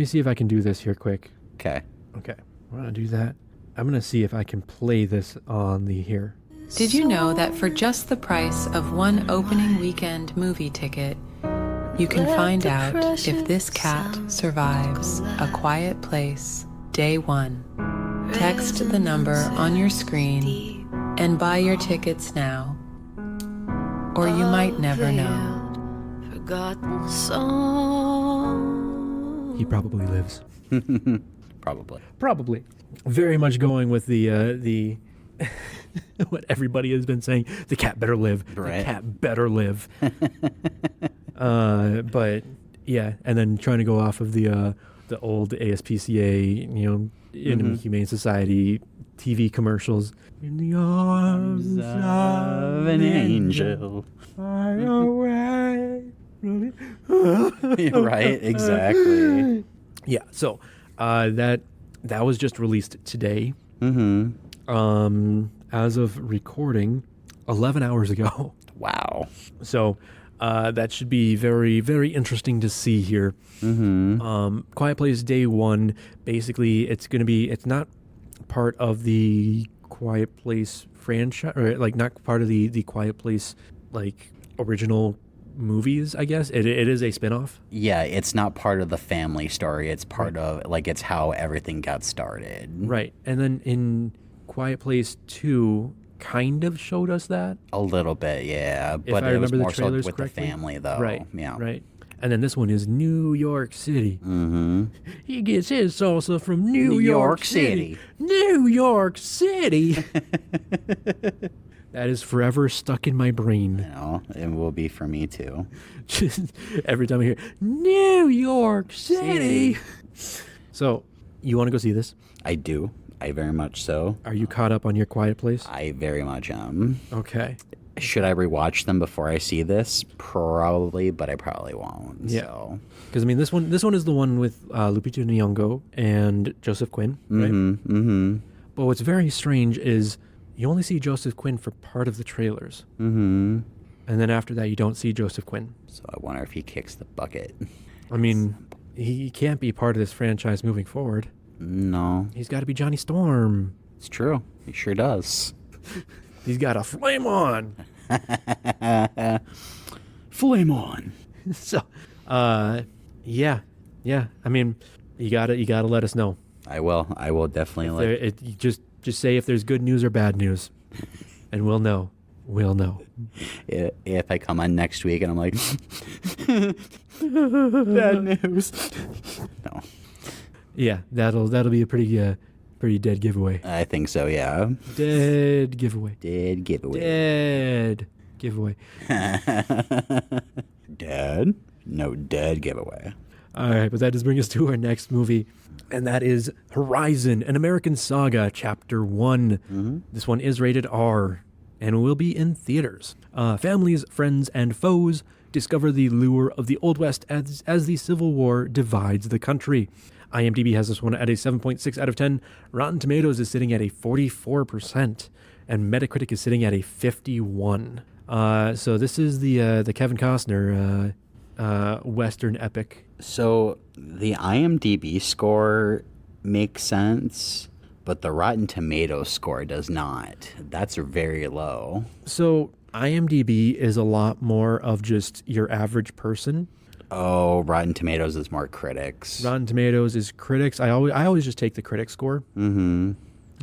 see if I can do this here quick. Okay. We're gonna do that. I'm gonna see if I can play this on the here. Did you know that for just the price of one opening weekend movie ticket, you can find out if this cat survives A Quiet Place Day 1? Text the number on your screen and buy your tickets now, or you might never know. Forgotten song. He probably lives. Probably. Very much going with the what everybody has been saying. The cat better live. Right. The cat better live. But yeah, and then trying to go off of the old ASPCA, Humane Society TV commercials. In the arms of an angel. Far away. Right, exactly. Yeah, so that was just released today. As of recording, 11 hours ago. Wow. So that should be very, very interesting to see here. Quiet Place Day 1, basically, it's not part of the Quiet Place franchise, or like not part of the Quiet Place like original movies, I guess. It is a spin-off. Yeah, it's not part of the family story. It's part of, like, it's how everything got started. Right. And then in Quiet Place 2 kind of showed us that. A little bit, yeah. If But I it was remember the more so trailers with correctly. the family, though. Right. Yeah. Right. And then this one is New York City. He gets his salsa from New York City. New York City. That is forever stuck in my brain. It will be for me, too. Just every time I hear New York City. So, you want to go see this? I do. I very much so. Are you caught up on your Quiet Place? I very much am. Okay. Should I rewatch them before I see this? Probably, but I probably won't. Yeah. So. Because I mean, this one is the one with Lupita Nyong'o and Joseph Quinn, right? Mm-hmm. But what's very strange is you only see Joseph Quinn for part of the trailers, Mm-hmm. and then after that, you don't see Joseph Quinn. So I wonder if he kicks the bucket. I mean, he can't be part of this franchise moving forward. No, He's got to be Johnny Storm. it's true. He sure does. He's got a flame on. Flame on. So, yeah. I mean, you gotta let us know. I will. I will definitely You just say if there's good news or bad news, and we'll know. We'll know. If I come on next week and I'm like, bad news. No. Yeah, that'll be a pretty dead giveaway. I think so. Yeah. Dead giveaway. Dead giveaway. Dead giveaway. Dead? No, dead giveaway. All right, but that does bring us to our next movie, and that is Horizon, an American Saga, Chapter 1. Mm-hmm. This one is rated R and will be in theaters. Families, friends, and foes discover the lure of the Old West as the Civil War divides the country. IMDb has this one at a 7.6 out of 10. Rotten Tomatoes is sitting at a 44%, and Metacritic is sitting at a 51. So this is the Kevin Costner Western epic. So the IMDb score makes sense, but the Rotten Tomatoes score does not. That's very low. So IMDb is a lot more of just your average person. Oh, Rotten Tomatoes is more critics. Rotten Tomatoes is critics. I always just take the critic score. Mm-hmm.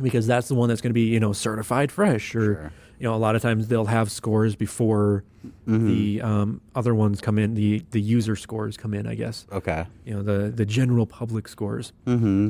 Because that's the one that's going to be, certified fresh, or Sure. A lot of times they'll have scores before the other ones come in. The user scores come in, I guess. Okay. The general public scores. Mm-hmm.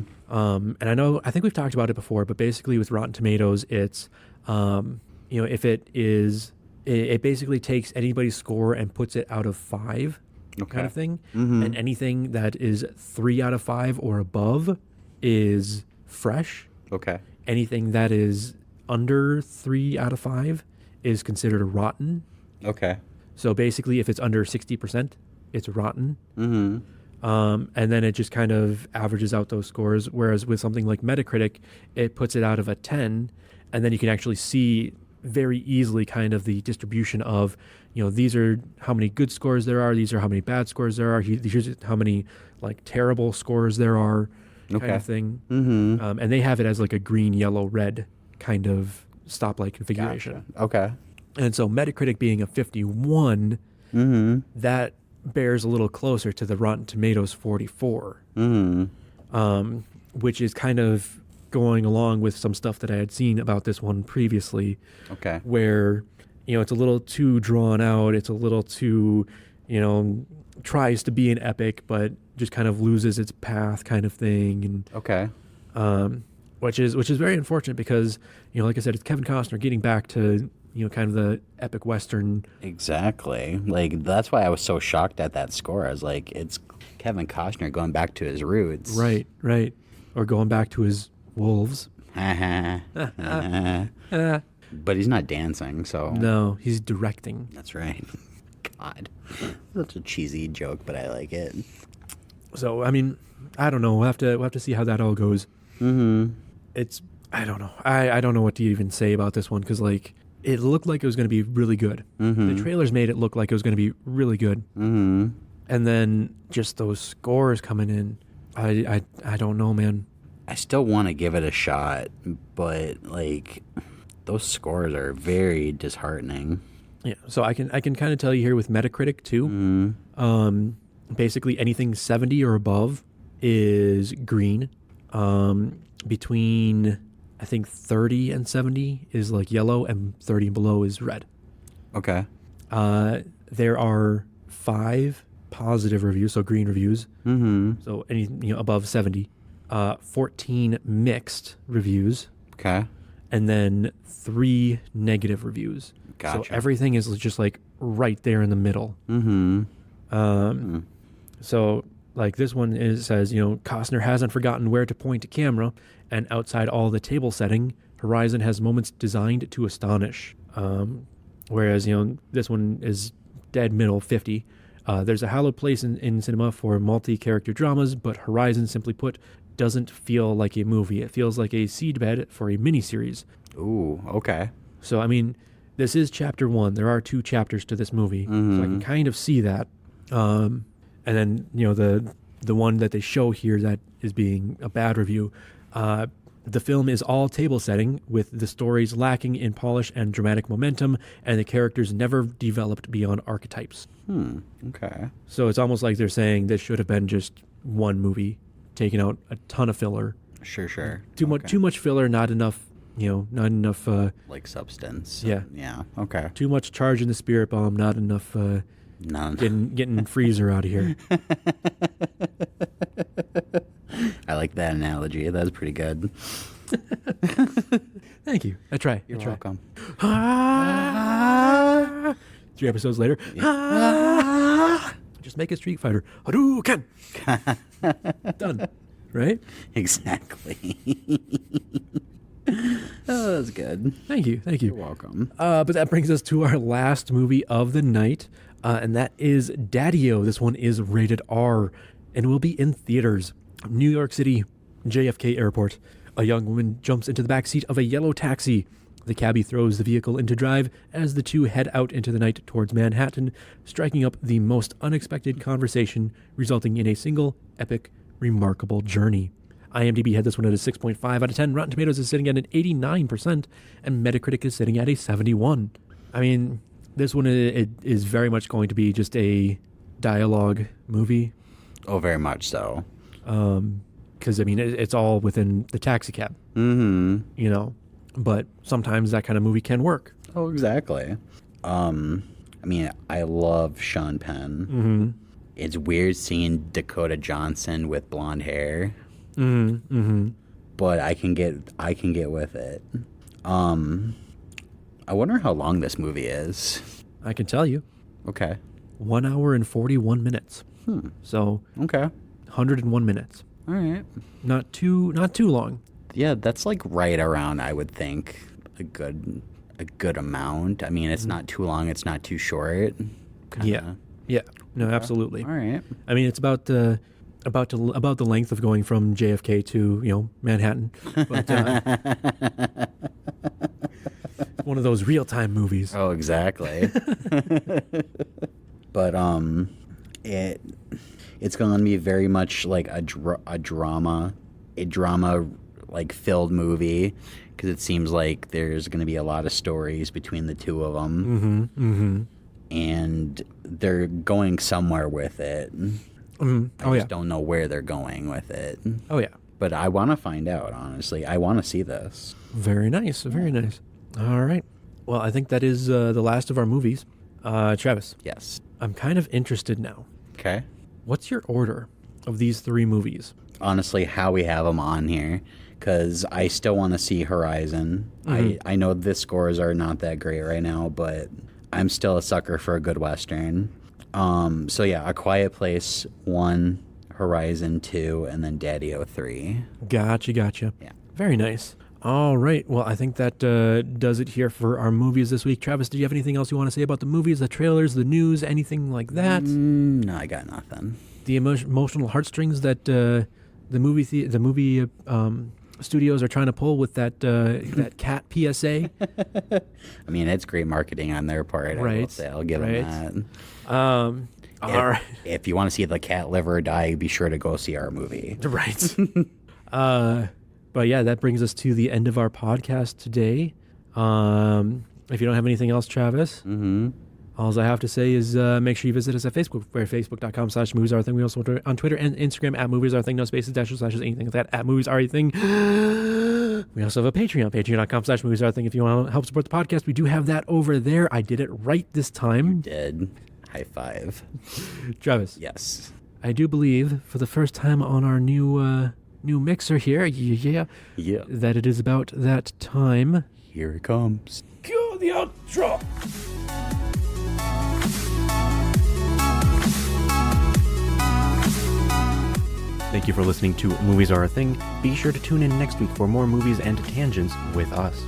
And I think we've talked about it before, but basically with Rotten Tomatoes, it's if it basically takes anybody's score and puts it out of 5. Okay. Kind of thing. Mm-hmm. And anything that is 3 out of 5 or above is fresh. Okay. Anything that is under 3 out of 5 is considered rotten. Okay. So basically, if it's under 60%, it's rotten. Mm-hmm. And then it just kind of averages out those scores. Whereas with something like Metacritic, it puts it out of a 10, and then you can actually see very easily kind of the distribution of, these are how many good scores there are, these are how many bad scores there are, here's how many like terrible scores there are, kind of thing. Mm-hmm. And they have it as like a green, yellow, red kind of stoplight configuration. Gotcha. Okay. And so Metacritic being a 51, Mm-hmm. that bears a little closer to the Rotten Tomatoes 44, Mm-hmm. Which is kind of going along with some stuff that I had seen about this one previously, Okay. where, it's a little too drawn out. It's a little too, tries to be an epic, but just kind of loses its path kind of thing. Okay. And, which is very unfortunate because, like I said, it's Kevin Costner getting back to, kind of the epic Western. Exactly. Like, that's why I was so shocked at that score. I was like, it's Kevin Costner going back to his roots. Right. Or going back to his wolves. But he's not dancing, so. No, he's directing. That's right. God. Such a cheesy joke, but I like it. So, I mean, I don't know. We'll have to see how that all goes. Mm-hmm. I don't know. I don't know what to even say about this one because, like, it looked like it was going to be really good. Mm-hmm. The trailers made it look like it was going to be really good. Mm-hmm. And then just those scores coming in, I don't know, man. I still want to give it a shot, but, like, those scores are very disheartening. Yeah. So I can kind of tell you here with Metacritic too. Mm-hmm. Basically anything 70 or above is green. Between I think 30 and 70 is like yellow, and 30 and below is red. Okay. There are 5 positive reviews, so green reviews. Mm-hmm. So any above 70. 14 mixed reviews. Okay. And then 3 negative reviews. Gotcha. So everything is just like right there in the middle. Mm-hmm. So like this one says, Costner hasn't forgotten where to point a camera, and outside all the table setting, Horizon has moments designed to astonish. whereas this one is dead middle 50. There's a hallowed place in cinema for multi-character dramas, but Horizon, simply put, doesn't feel like a movie. It feels like a seedbed for a miniseries. Ooh, okay. So, I mean, this is chapter 1. There are 2 chapters to this movie, so I can kind of see that. And then, the one that they show here that is being a bad review, the film is all table setting, with the stories lacking in polish and dramatic momentum, and the characters never developed beyond archetypes. Okay. So it's almost like they're saying this should have been just one movie, taking out a ton of filler. Sure. Too much filler, not enough. Not enough. Like substance. Yeah. Yeah. Okay. Too much charge in the spirit bomb, not enough. None. Getting Freezer out of here. I like that analogy. That's pretty good. Thank you. I try. You're I try. welcome. 3 episodes later. Just make a Street Fighter. Hadouken! Done. Right? Exactly. Oh, that's good. Thank you. You're welcome. But that brings us to our last movie of the night, and that is Daddio. This one is rated R and will be in theaters. New York City, JFK Airport. A young woman jumps into the back seat of a yellow taxi. The cabbie throws the vehicle into drive as the two head out into the night towards Manhattan, striking up the most unexpected conversation, resulting in a single, epic, remarkable journey. IMDb had this one at a 6.5 out of 10. Rotten Tomatoes is sitting at an 89%, and Metacritic is sitting at a 71. I mean, this one it is very much going to be just a dialogue movie. Oh, very much so. Because, I mean, it's all within the taxi cab. Mm-hmm. But sometimes that kind of movie can work. Oh, exactly. I mean, I love Sean Penn. Mm-hmm. It's weird seeing Dakota Johnson with blonde hair. Mm-hmm. Mm-hmm. But I can get with it. I wonder how long this movie is. I can tell you. Okay. 1 hour and 41 minutes. So Okay. 101 minutes. All right. Not too long. Yeah, that's like right around, I would think, a good amount. I mean, it's not too long, it's not too short. Kinda. Yeah. No, absolutely. All right. I mean, it's about the length of going from JFK to Manhattan. But one of those real-time movies. Oh, exactly. But it's going to be very much like a drama like filled movie, because it seems like there's going to be a lot of stories between the two of them. Mm-hmm. Mm-hmm. And they're going somewhere with it. Mm-hmm. I just don't know where they're going with it. Oh, yeah. But I want to find out, honestly. I want to see this. Very nice. Very nice. All right. Well, I think that is the last of our movies. Travis. Yes. I'm kind of interested now. Okay. What's your order of these 3 movies? Honestly, how we have them on here, because I still want to see Horizon. Mm-hmm. I know the scores are not that great right now, but I'm still a sucker for a good Western. So yeah, A Quiet Place 1, Horizon 2, and then Daddio 3. Gotcha. Yeah. Very nice. All right. Well, I think that does it here for our movies this week. Travis, do you have anything else you want to say about the movies, the trailers, the news, anything like that? No, I got nothing. The emotional heartstrings that the movie studios are trying to pull with that cat PSA. I mean, it's great marketing on their part. Right. I will say. I'll give them that. All right. If you want to see the cat live or die, be sure to go see our movie. Right. But yeah, that brings us to the end of our podcast today. If you don't have anything else, Travis, all I have to say is make sure you visit us at Facebook, where facebook.com/moviesareathing. We also on Twitter and Instagram at @moviesareathing, no spaces, dashes, slashes, anything like that, at @moviesareathing. We also have a Patreon, patreon.com/moviesareathing. If you want to help support the podcast, we do have that over there. I did it right this time. You did. High five. Travis. Yes. I do believe for the first time on our new mixer here, that it is about that time. Here it comes. Cue the outro. Thank you for listening to Movies Are a Thing. Be sure to tune in next week for more movies and tangents with us.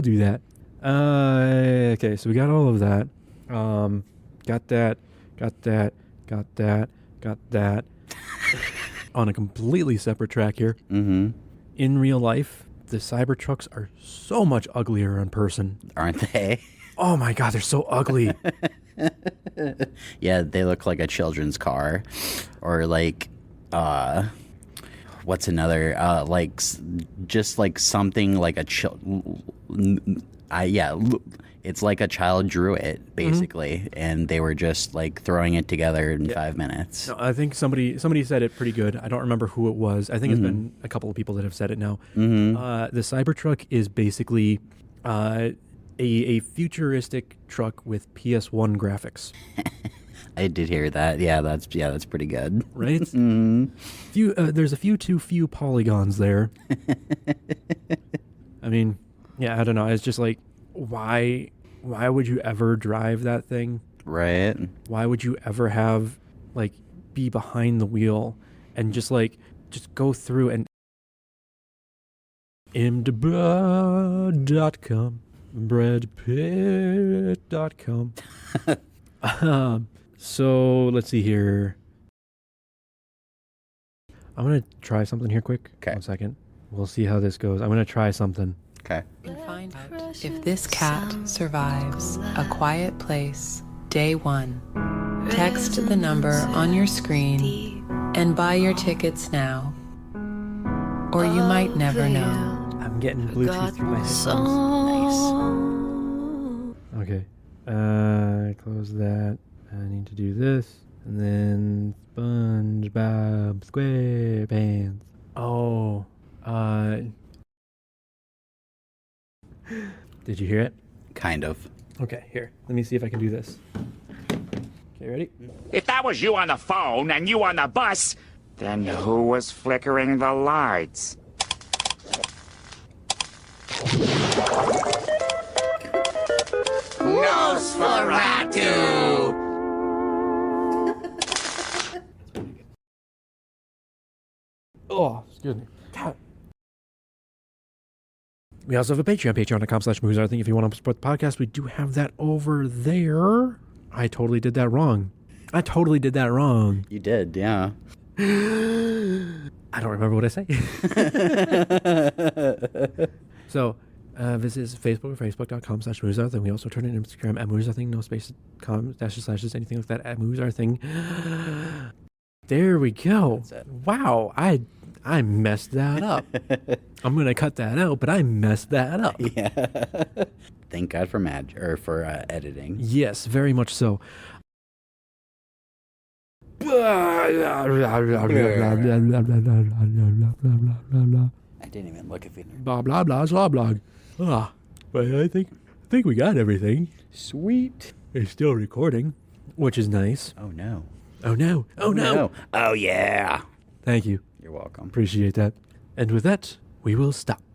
will do that. Okay, so we got all of that. Got that. On a completely separate track here. Mm-hmm. In real life, the Cybertrucks are so much uglier in person. Aren't they? Oh my God, they're so ugly. Yeah, they look like a children's car, or like, what's another? Just like something like a it's like a child drew it basically, and they were just like throwing it together in 5 minutes. No, I think somebody said it pretty good. I don't remember who it was. I think it's been a couple of people that have said it now. The Cybertruck is basically a futuristic truck with PS1 graphics. I did hear that. Yeah, that's pretty good. Right? There's a few too few polygons there. I mean, yeah, I don't know. It's just like, why would you ever drive that thing? Right. Why would you ever have, like, be behind the wheel and just go through and imdb.com, bradpitt.com. So let's see here. I'm going to try something here quick. Okay. 1 second. We'll see how this goes. I'm going to try something. Okay. And find out if this cat survives A Quiet Place, Day 1. Text the number on your screen and buy your tickets now. Or you might never know. I'm getting Bluetooth through my headphones. Nice. Okay. Close that. I need to do this. And then SpongeBob SquarePants. Oh. Did you hear it? Kind of. Okay, here. Let me see if I can do this. Okay, ready? If that was you on the phone and you on the bus, then who was flickering the lights? Nosferatu! Oh, excuse me. God. We also have a Patreon, patreon.com/moviesarthing. If you want to support the podcast, we do have that over there. I totally did that wrong. You did, yeah. I don't remember what I say. So, this is Facebook, facebook.com/moviesarthing. We also turn it on Instagram at moviesarthing, no space, dashes, anything like that, at moviesarthing. There we go. Wow, I messed that up. I'm gonna cut that out, but I messed that up. Yeah. Thank God for editing. Yes, very much so. I didn't even look at it. Blah blah blah blah blah. But I think we got everything. Sweet. It's still recording, which is nice. Oh no. Oh no. Oh no. Oh yeah. Thank you. You're welcome. Appreciate that. And with that, we will stop.